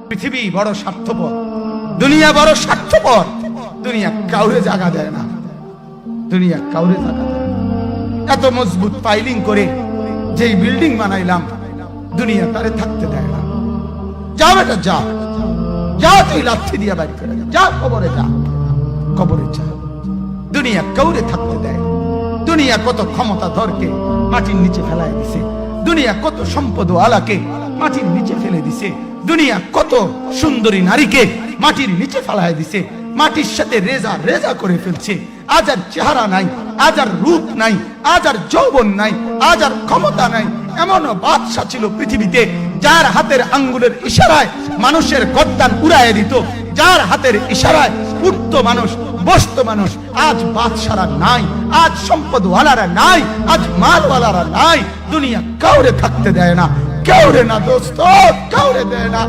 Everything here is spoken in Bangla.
পৃথিবী বড় স্বার্থপর, দুনিয়া বড় স্বার্থপর। দুনিয়া কাউরে জায়গা দেয় না, দুনিয়া কাউরে জায়গা দেয় না। এত মজবুত পাইলিং করে যেই বিল্ডিং বানাইলাম, দুনিয়া তারে থাকতে দেয় না। যা বেটা যা, যা তুই লাথি দিয়া বাড়ি করে যা, কবরে যা, কবরে যা। দুনিয়া কাউরে থাকতে দেয় না। দুনিয়া কত ক্ষমতা ধরকে মাটির নিচে ফেলায় দিছে, দুনিয়া কত সম্পদ আলাকে মাটির নিচে ফেলে দিছে, দুনিয়া কত সুন্দরী নারীকে মাটির নিচে ফেলায় দিছে, মাটির সাথে রেজা রেজা করে ফেলছে। আজ আর চেহারা নাই, আজ আর রূপ নাই, আজ আর যৌবন নাই, আজ আর ক্ষমতা নাই। এমন বাদশা ছিল পৃথিবীতে যার হাতের আঙ্গুলের ইশারায় মানুষের গর্দান উড়াইয়া দিত, যার হাতের ইশারায় উঠত মানুষ, বসত মানুষ। আজ বাদশারা নাই, আজ সম্পদওয়ালারা নাই, আজ মালওয়ালারা নাই। দুনিয়া কাউরে থাকতে দেয় না, কাউরে না দোস্ত, কাউরে দেয় না।